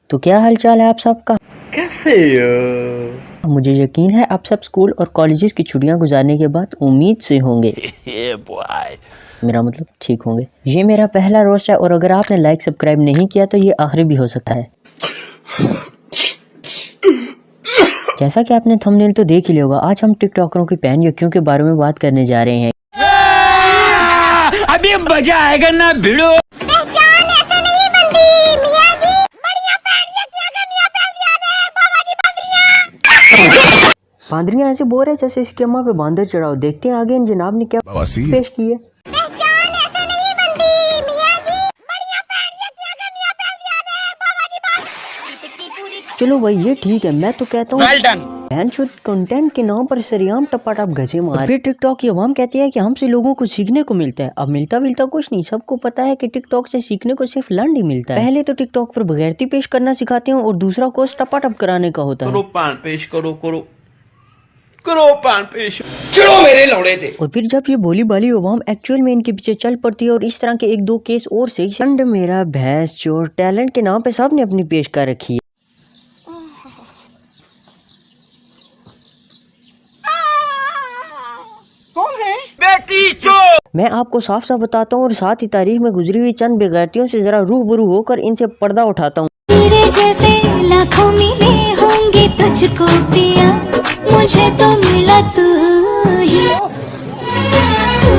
तो क्या हालचाल है आप सबका? कैसे हो? मुझे यकीन है आप सब स्कूल और कॉलेजेस की छुट्टियां गुजारने के बाद उम्मीद से होंगे। मेरा मतलब ठीक होंगे। ये मेरा पहला रोस्ट है और अगर आपने लाइक सब्सक्राइब नहीं किया तो ये आखिरी भी हो सकता है। जैसा कि आपने थंबनेल तो देख ही लिया होगा, आज हम टिकटॉकरों की पैन यकियों के बारे में बात करने जा रहे हैं। अभी मजा आएगा ना भिड़ो। बांदरियां ऐसे बोल रहे जैसे इसके अम्मा पे बांदर चढ़ाओ। देखते हैं आगे इन जनाब ने क्या पेश की है। चलो भाई ये ठीक है, मैं तो कहता हूँ कंटेंट के नाम पर सरियाम टपाटप घसे मार। फिर टिकटॉक की अवाम कहती है कि हमसे लोगों को सीखने को मिलता है। अब मिलता कुछ नहीं, सबको पता है कि टिकटॉक से सीखने को सिर्फ लर्न ही मिलता है। पहले तो टिकटॉक पर बगैरती पेश करना सिखाते हैं और दूसरा कोर्स टपाटप कराने का होता है। करो पान पेश करो पान पेश। चलो मेरे लौड़े थे। और फिर जब ये बोली बाली अवाम एक्चुअल में इनके पीछे चल पड़ती है और इस तरह के एक दो केस और से चंड मेरा भैंस चोर टैलेंट के नाम पे सबने अपनी पेश कर रखी है। बेटी चो। मैं आपको साफ साफ बताता हूँ और साथ ही तारीख में गुजरी हुई चंद बेगैरतियों से जरा रूबरू होकर इनसे पर्दा उठाता हूँ। तेरे जैसे लाखों मिले होंगे तुझको पिया, मुझे तो मिला तू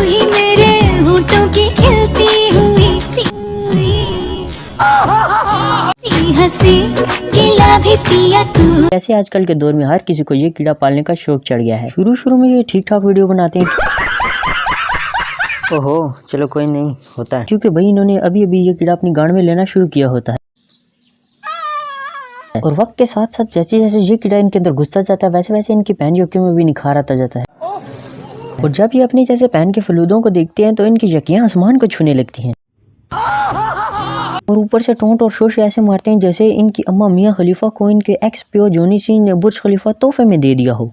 ही मेरे होठों की खिलती हुई सी हंसी गिला भी पिया तू। ऐसे आजकल के दौर में हर किसी को ये कीड़ा पालने का शौक चढ़ गया है। शुरू में ये ठीक ठाक वीडियो बनाते हैं। ओहो चलो कोई नहीं होता है, क्योंकि भाई इन्होंने अभी ये कीड़ा अपनी गांड में लेना शुरू किया होता है। और वक्त के साथ साथ जैसे जैसे ये कीड़ा इनके अंदर घुसता जाता है वैसे वैसे इनकी पैन यकियों में भी निखार आता जाता है। और जब ये अपनी जैसे पैन के फलूदों को देखते हैं तो इनकी यकियां आसमान को छूने लगती हैं और ऊपर से टोंट और शोश ऐसे मारते हैं जैसे इनकी अम्मा मियां खलीफा को इनके एक्स पियो जोनी सिंह ने बुर्ज खलीफा तोहफे में दे दिया हो।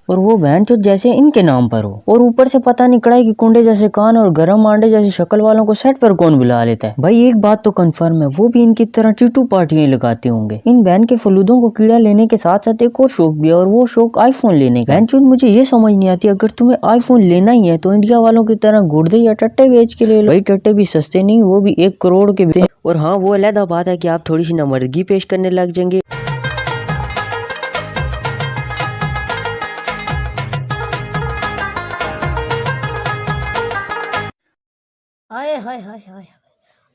और वो बहन चोद जैसे इनके नाम पर हो। और ऊपर से पता नहीं कड़ाई की कुंडे जैसे कान और गरम आंडे जैसी शक्ल वालों को सेट पर कौन बुला लेता है। भाई एक बात तो कंफर्म है, वो भी इनकी तरह टीटू पार्टियां लगाते होंगे। इन बहन के फलूदों को कीड़ा लेने के साथ साथ एक और शौक भी है और वो शौक आईफोन लेने का। बहन चोद मुझे ये समझ नहीं आती, अगर तुम्हें आईफोन लेना ही है तो इंडिया वालों की तरह गुर्दे या टट्टे बेच के ले लो। भाई टट्टे भी सस्ते नहीं, वो भी 1 करोड़ के। और हाँ वो अलग बात है कि आप थोड़ी सी नामर्दगी पेश करने लग जाएंगे। आए हाय हाय हाय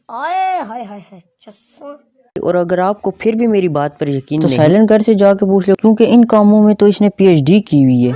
आए हाय हाय हाय चस्सा। और अगर आपको फिर भी मेरी बात पर यकीन तो साइलेंट घर से जाके पूछ लो, क्योंकि इन कामों में तो इसने PhD की हुई है।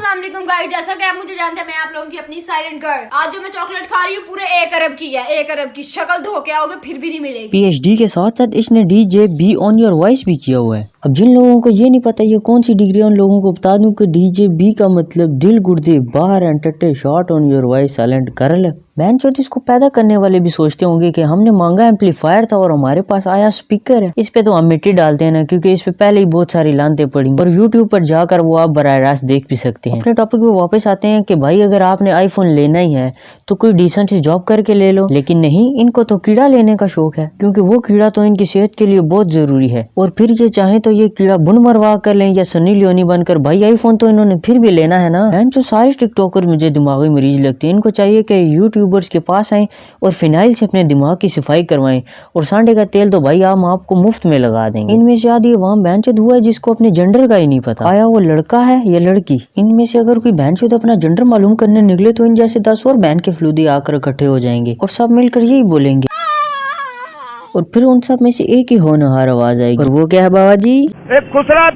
गाइस जैसा कि आप मुझे जानते हैं, मैं आप लोगों की अपनी साइलेंट गर्ल। आज जो मैं चॉकलेट खा रही हूँ पूरे 1 अरब की है। 1 अरब की शक्ल धो के आओगे फिर भी नहीं मिलेगी। PhD के साथ साथ इसने DJ be on your voice भी किया हुआ है। अब जिन लोगों को ये नहीं पता ये कौन सी डिग्री है, उन लोगों को बता दूं कि DJ बी का मतलब दिल गुर्दे बाहर एंड टट्टे shot on your voice silent girl. बहन चौथ इसको पैदा करने वाले भी सोचते होंगे कि हमने मांगा एम्पलीफायर था और हमारे पास आया स्पीकर है, इस पे तो हम मिट्टी डालते हैं ना, क्योंकि इस पे पहले ही बहुत सारी लानते पड़ी। और YouTube पर जाकर वो आप बराह रास्त देख भी सकते हैं। अपने टॉपिक पे वापस आते हैं कि भाई अगर आपने आईफोन लेना ही है तो कोई डिसेंट सी जॉब करके ले लो, लेकिन नहीं, इनको तो कीड़ा लेने का शौक है, क्योंकि वो कीड़ा तो इनकी सेहत के लिए बहुत जरूरी है। और फिर ये चाहे तो ये कीड़ा बुन मरवा कर लें या सनी लियोनी बनकर, भाई आईफोन तो इन्होंने फिर भी लेना है ना। बहन जो सारे टिकटॉकर मुझे दिमागी मरीज लगते हैं। इनको चाहिए कि यूट्यूबर्स के पास आए और फिनाइल से अपने दिमाग की सफाई करवाएं और सांडे का तेल तो भाई हम आपको मुफ्त में लगा देंगे। इनमें से आधी अवाम बहनचोद हुआ है जिसको अपने जेंडर का ही नहीं पता, आया वो लड़का है या लड़की। इनमें से अगर कोई बहनचोद अपना जेंडर मालूम करने निकले तो इन जैसे 10 और बहन के फलूदी आकर इकट्ठे हो जाएंगे और सब मिलकर यही बोलेंगे और फिर उन सब में से एक ही होनहार आवाज आएगी। और वो क्या है बाबा जी? एक खुसरा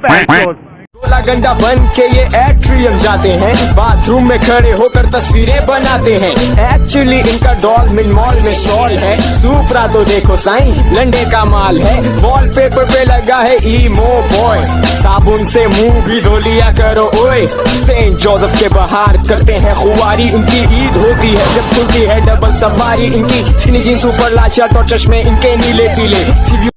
गंडा बन के ये एट्रियम जाते हैं, बाथरूम में खड़े होकर तस्वीरें बनाते हैं। एक्चुअली इनका डॉल मिल मॉल में स्टॉल है। सुपरा तो देखो साईं लंडे का माल है। वॉलपेपर पे लगा है ईमो बॉय, साबुन से मुंह भी धो लिया करो ओए। सेंट जोसेफ के बाहर करते हैं खुवारी, इनकी ईद होती है जब खुलती है डबल सफारी। इनकी स्किनी जींस ऊपर लाल शर्ट और चश्मे इनके नीले पीले।